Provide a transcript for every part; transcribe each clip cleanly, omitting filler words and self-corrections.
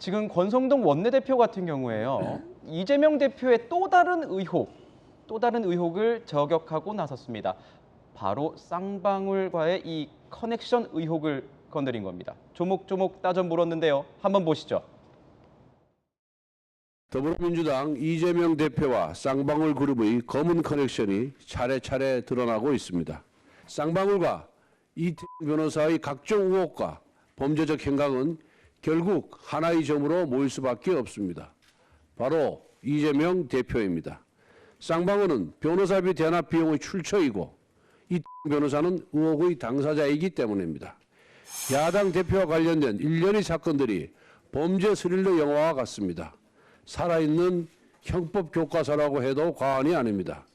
지금 권성동 원내대표 같은 경우에요. 이재명 대표의 또 다른 의혹을 저격하고 나섰습니다. 바로 쌍방울과의 이 커넥션 의혹을 건드린 겁니다. 조목조목 따져 물었는데요. 한번 보시죠. 더불어민주당 이재명 대표와 쌍방울 그룹의 검은 커넥션이 차례차례 드러나고 있습니다. 쌍방울과 이태영 변호사의 각종 의혹과 범죄적 행각은 결국 하나의 점으로 모일 수밖에 없습니다. 바로 이재명 대표입니다. 쌍방울은 변호사비 대납 비용의 출처이고 이태영 변호사는 의혹의 당사자이기 때문입니다. 야당 대표와 관련된 일련의 사건들이 범죄 스릴러 영화와 같습니다. 살아있는 형법 교과서라고 해도 과언이 아닙니다.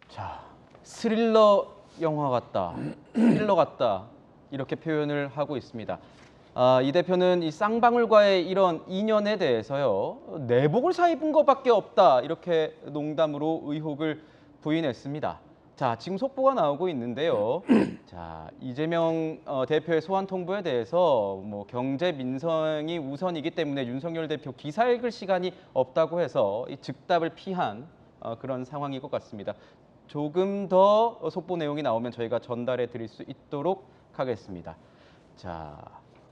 자, 스릴러 영화 같다, 스릴러 같다 이렇게 표현을 하고 있습니다. 이 대표는 이 쌍방울과의 이런 인연에 대해서요, 내복을 사입은 것밖에 없다 이렇게 농담으로 의혹을 부인했습니다. 자, 지금 속보가 나오고 있는데요. 자, 이재명 대표의 소환 통보에 대해서 뭐 경제 민생이 우선이기 때문에 윤석열 대표 기사 읽을 시간이 없다고 해서 이 즉답을 피한 그런 상황인 것 같습니다. 조금 더 속보 내용이 나오면 저희가 전달해 드릴 수 있도록 하겠습니다. 자,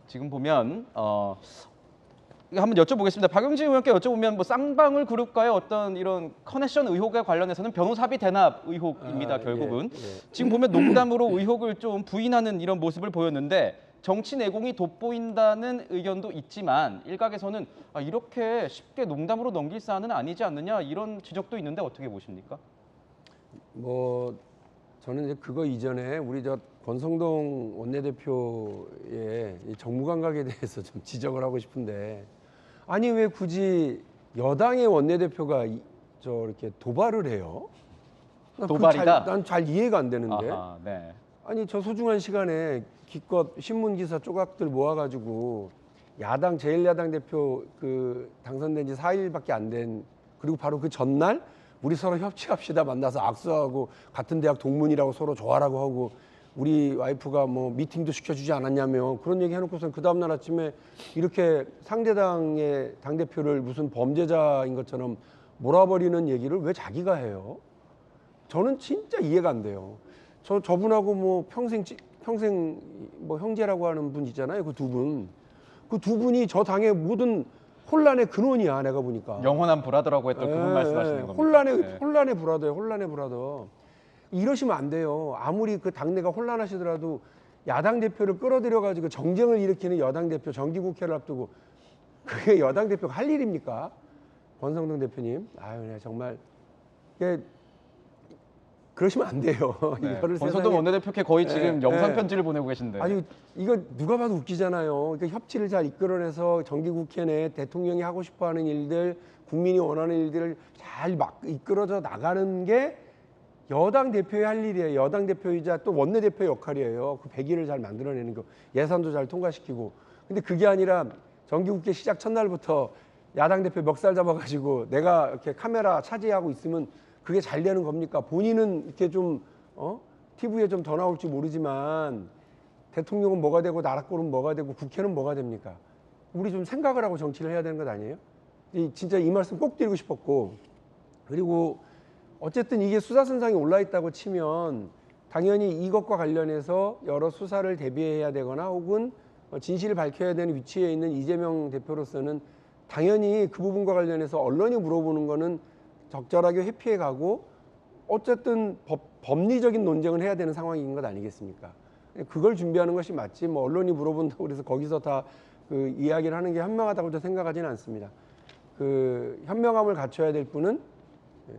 지금 보면 한번 여쭤보겠습니다. 박용진 의원께 여쭤보면 뭐 쌍방울 그룹과의 어떤 이런 커넥션 의혹에 관련해서는 변호사비 대납 의혹입니다. 결국은 지금 보면 농담으로 의혹을 좀 부인하는 이런 모습을 보였는데 정치 내공이 돋보인다는 의견도 있지만 일각에서는 이렇게 쉽게 농담으로 넘길 사안은 아니지 않느냐 이런 지적도 있는데 어떻게 보십니까? 뭐 저는 이제 그거 이전에 우리 권성동 원내대표의 이 정무감각에 대해서 좀 지적을 하고 싶은데, 아니 왜 굳이 여당의 원내대표가 이렇게 도발을 해요? 도발이다? 난 잘 이해가 안 되는데. 아하, 네. 아니 저 소중한 시간에 기껏 신문 기사 조각들 모아가지고 야당 제1야당 대표 당선된 지 4일밖에 안 된, 그리고 바로 그 전날 우리 서로 협치합시다 만나서 악수하고 같은 대학 동문이라고 서로 좋아라고 하고 우리 와이프가 뭐 미팅도 시켜주지 않았냐며 그런 얘기 해놓고선 그 다음날 아침에 이렇게 상대당의 당대표를 무슨 범죄자인 것처럼 몰아버리는 얘기를 왜 자기가 해요? 저는 진짜 이해가 안 돼요. 저분하고 뭐 평생 뭐 형제라고 하는 분 있잖아요. 그 두 분. 그 두 분이 저 당의 모든 혼란의 근원이야, 내가 보니까. 영원한 브라더라고 했던 그분 말씀하시는 겁니다. 혼란의 브라더예요, 혼란의 브라더. 이러시면 안 돼요. 아무리 그 당내가 혼란하시더라도 야당 대표를 끌어들여가지고 정쟁을 일으키는 여당 대표, 정기국회를 앞두고 그게 여당 대표가 할 일입니까? 권성동 대표님, 아유, 정말 그러시면 안 돼요. 네. 권성동 원내대표께 거의 지금 영상 편지를 보내고 계신데. 아니 이거 누가 봐도 웃기잖아요. 그러니까 협치를 잘 이끌어내서 정기국회 내 대통령이 하고 싶어하는 일들, 국민이 원하는 일들을 잘 막 이끌어져 나가는 게 여당 대표의 할 일이에요. 여당 대표이자 또 원내대표의 역할이에요. 그 배기를 잘 만들어내는 거, 예산도 잘 통과시키고. 근데 그게 아니라 정기국회 시작 첫날부터 야당 대표 멱살 잡아가지고 내가 이렇게 카메라 차지하고 있으면 그게 잘 되는 겁니까? 본인은 이렇게 좀 TV에 좀 더 나올지 모르지만 대통령은 뭐가 되고 나라꼴은 뭐가 되고 국회는 뭐가 됩니까? 우리 좀 생각을 하고 정치를 해야 되는 것 아니에요? 진짜 이 말씀 꼭 드리고 싶었고, 그리고 어쨌든 이게 수사선상에 올라있다고 치면 당연히 이것과 관련해서 여러 수사를 대비해야 되거나 혹은 진실을 밝혀야 되는 위치에 있는 이재명 대표로서는 당연히 그 부분과 관련해서 언론이 물어보는 거는 적절하게 회피해 가고 어쨌든 법리적인 논쟁을 해야 되는 상황인 것 아니겠습니까? 그걸 준비하는 것이 맞지 뭐 언론이 물어본다고 그래서 거기서 다 그 이야기를 하는 게 현명하다고 생각하지는 않습니다. 그 현명함을 갖춰야 될 분은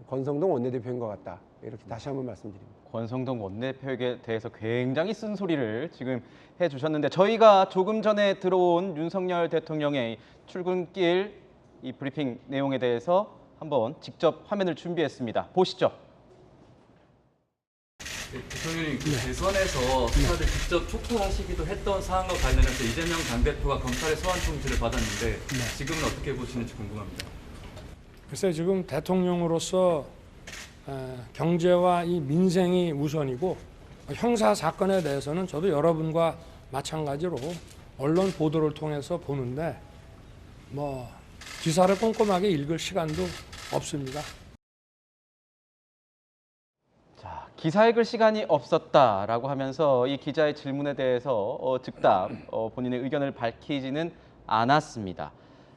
권성동 원내대표인 것 같다. 이렇게 다시 한번 말씀드립니다. 권성동 원내대표에 대해서 굉장히 쓴소리를 지금 해주셨는데 저희가 조금 전에 들어온 윤석열 대통령의 출근길 이 브리핑 내용에 대해서 한번 직접 화면을 준비했습니다. 보시죠. 대통령님 대선에서 수사를 직접 촉구하시기도 했던 사안과 관련해서 이재명 당대표가 검찰의 소환 통지를 받았는데 지금은 어떻게 보시는지 궁금합니다. 글쎄 지금 대통령으로서 경제와 이 민생이 우선이고 형사 사건에 대해서는 저도 여러분과 마찬가지로 언론 보도를 통해서 보는데 뭐 기사를 꼼꼼하게 읽을 시간도 없습니다. 자, 기사 읽을 시간이 없었다라고 하면서 이 기자의 질문에 대해서 즉답 본인의 의견을 밝히지는 않았습니다.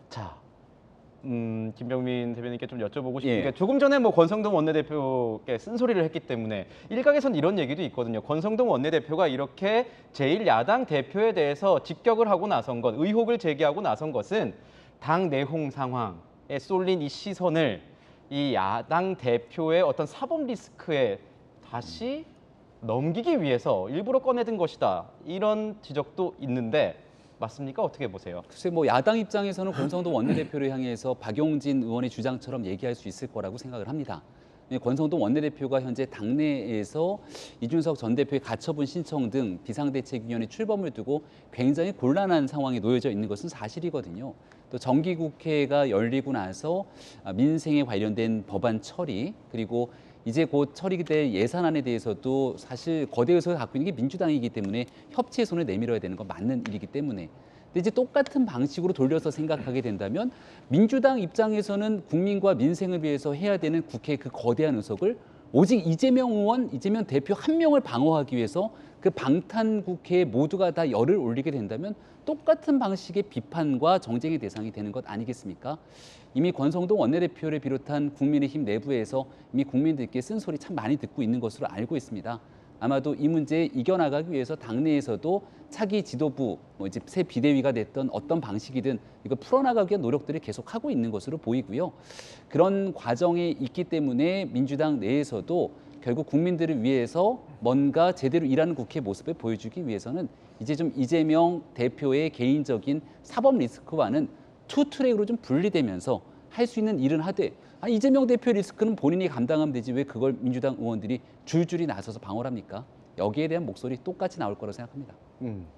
자, 김병민 대변인께 좀 여쭤보고 싶은 예. 게 조금 전에 뭐 권성동 원내대표께 쓴소리를 했기 때문에 일각에선 이런 얘기도 있거든요. 권성동 원내대표가 이렇게 제1야당 대표에 대해서 직격을 하고 나선 것, 의혹을 제기하고 나선 것은 당 내홍 상황에 쏠린 이 시선을 이 야당 대표의 어떤 사법 리스크에 다시 넘기기 위해서 일부러 꺼내든 것이다. 이런 지적도 있는데 맞습니까? 어떻게 보세요? 글쎄 뭐 야당 입장에서는 권성동 원내대표를 향해서 박용진 의원의 주장처럼 얘기할 수 있을 거라고 생각을 합니다. 권성동 원내대표가 현재 당내에서 이준석 전 대표의 가처분 신청 등 비상대책위원회 출범을 두고 굉장히 곤란한 상황에 놓여져 있는 것은 사실이거든요. 또 정기국회가 열리고 나서 민생에 관련된 법안 처리 그리고 이제 곧 처리될 예산안에 대해서도 사실 거대 의석을 갖고 있는 게 민주당이기 때문에 협치의 손을 내밀어야 되는 건 맞는 일이기 때문에 근데 이제 똑같은 방식으로 돌려서 생각하게 된다면 민주당 입장에서는 국민과 민생을 위해서 해야 되는 국회 그 거대한 의석을 오직 이재명 의원, 이재명 대표 한 명을 방어하기 위해서 그 방탄 국회에 모두가 다 열을 올리게 된다면 똑같은 방식의 비판과 정쟁의 대상이 되는 것 아니겠습니까? 이미 권성동 원내대표를 비롯한 국민의힘 내부에서 이미 국민들께 쓴소리 참 많이 듣고 있는 것으로 알고 있습니다. 아마도 이 문제 이겨나가기 위해서 당내에서도 차기 지도부, 뭐 이제 새 비대위가 됐던 어떤 방식이든 이거 풀어나가기 위한 노력들을 계속하고 있는 것으로 보이고요. 그런 과정에 있기 때문에 민주당 내에서도 결국 국민들을 위해서 뭔가 제대로 일하는 국회 모습을 보여주기 위해서는 이제 좀 이재명 대표의 개인적인 사법 리스크와는 투 트랙으로 좀 분리되면서 할 수 있는 일은 하되 이재명 대표 리스크는 본인이 감당하면 되지 왜 그걸 민주당 의원들이 줄줄이 나서서 방어를 합니까? 여기에 대한 목소리 똑같이 나올 거라고 생각합니다.